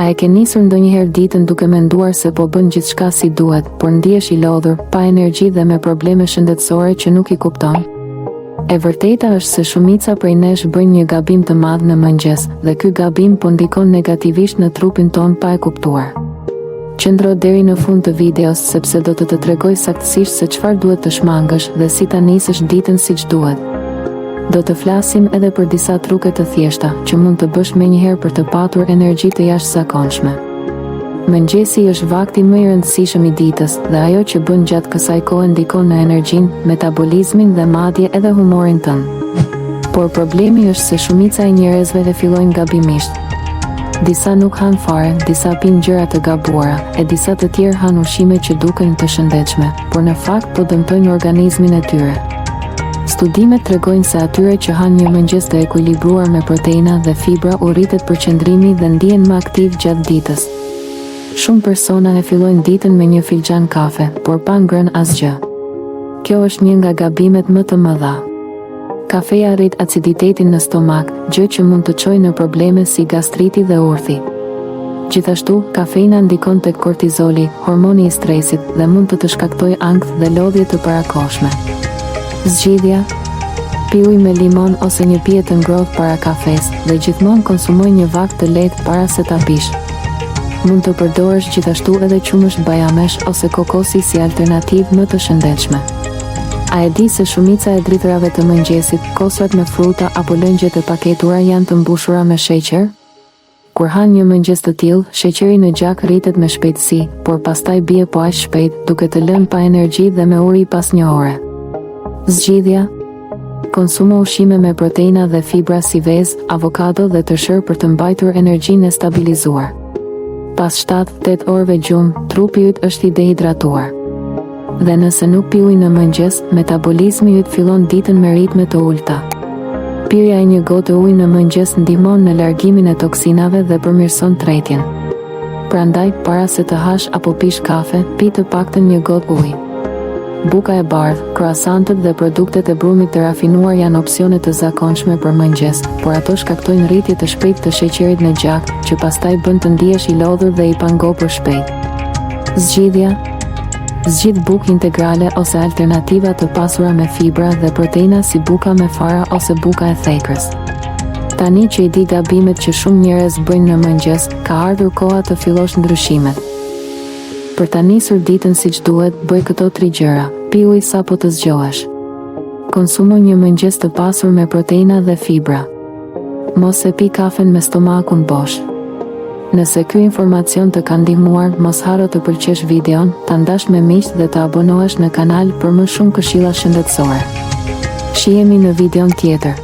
A e ke nisur ndonjëherë ditën duke menduar se po bën gjithçka si duhet, por ndihesh i lodhur, pa energji dhe me probleme shëndetësore që nuk i kupton? E vërteta është se shumica prej nesh bëjnë një gabim të madh në mëngjes, dhe ky gabim po ndikon negativisht në trupin ton pa e kuptuar. Qëndro deri në fund të videos sepse do të tregoj saktësisht se çfarë duhet të shmangësh dhe si ta nisësh ditën siç duhet. Do të flasim edhe për disa truke të thjeshta që mund të bësh menjëherë për të patur energji të jashtëzakonshme. Mëngjesi është vakti më i rëndësishëm i ditës dhe ajo që bën gjatë kësaj kohe ndikon në energjinë, metabolizmin dhe madje edhe humorin tënd. Por problemi është se shumica e njerëzve e fillojnë gabimisht. Disa nuk hanë fare, disa pinë gjëra të gabuara, e disa të tjerë hanë ushqime që duken të shëndetshme, por në fakt po dëmtojnë organizmin e tyre. Studimet tregojnë se atyre që hanë një mëngjes të ekuilibruar me proteina dhe fibra u rritet përqendrimi dhe ndihen më aktiv gjatë ditës. Shumë persona e fillojnë ditën me një filxhan kafe, por pa ngrënë asgjë. Kjo është një nga gabimet më të mëdha. Kafeja rrit aciditetin në stomak, gjë që mund të çojë në probleme si gastriti dhe urthi. Gjithashtu, kafeina ndikon tek kortizoli, hormoni i stresit, dhe mund të shkaktojë ankth dhe lodhje të parakohshme. Zgjidhja: pi ujë me limon ose një pije të ngrohtë para kafes dhe gjithmonë konsumoj një vakt të lehtë para se ta pish. Mund të përdorësh gjithashtu edhe qumësht bajamesh ose kokosi si alternativë më të shëndetshme. A e di se shumica e dritërave të mëngjesit, kosrat me fruta apo lëngjet e paketura janë të mbushura me sheqer? Kur han një mëngjes të tillë, sheqeri në gjak rritet me shpejtësi, por pastaj bie po aq shpejt, duke të lënë pa energji dhe me uri pas një ore. Zgjidhja: konsumo ushqime me proteina dhe fibra si vezë, avokado dhe tërshër për të mbajtur energjinë e stabilizuar. Pas 7-8 orëve gjumë, trupi yt është i dehidratuar. Dhe nëse nuk pi ujë në mëngjes, metabolizmi yt fillon ditën me ritme të ulta. Pirja e një gotë ujë në mëngjes ndihmon në largimin e toksinave dhe përmirëson tretjen. Prandaj, para se të hash apo pish kafe, pi të paktën një gotë ujë. Buka e bardhë, kroasantët dhe produktet e brumit të rafinuar janë opsione të zakonshme për mëngjes, por ato shkaktojnë rritje të shpejtë të sheqerit në gjak, që pastaj bën të ndihesh i lodhur dhe i pangopur shpejt. Zgjidhja: zgjidh bukë integrale ose alternativa të pasura me fibra dhe proteina si buka me fara ose buka e thekrës. Tani që i di gabimet që shumë njerëz bëjnë në mëngjes, ka ardhur koha të fillosh ndryshimet. Për ta nisur ditën siç duhet, bëj këto 3 gjëra: pi ujë sapo të zgjohesh. Konsumo një mëngjes të pasur me proteina dhe fibra. Mos e pi kafen me stomakun bosh. Nëse ky informacion të ka ndihmuar, mos haro të pëlqesh videon, ta ndash me miq dhe të abonohesh në kanal për më shumë këshilla shëndetësore. Shihemi në videon tjetër.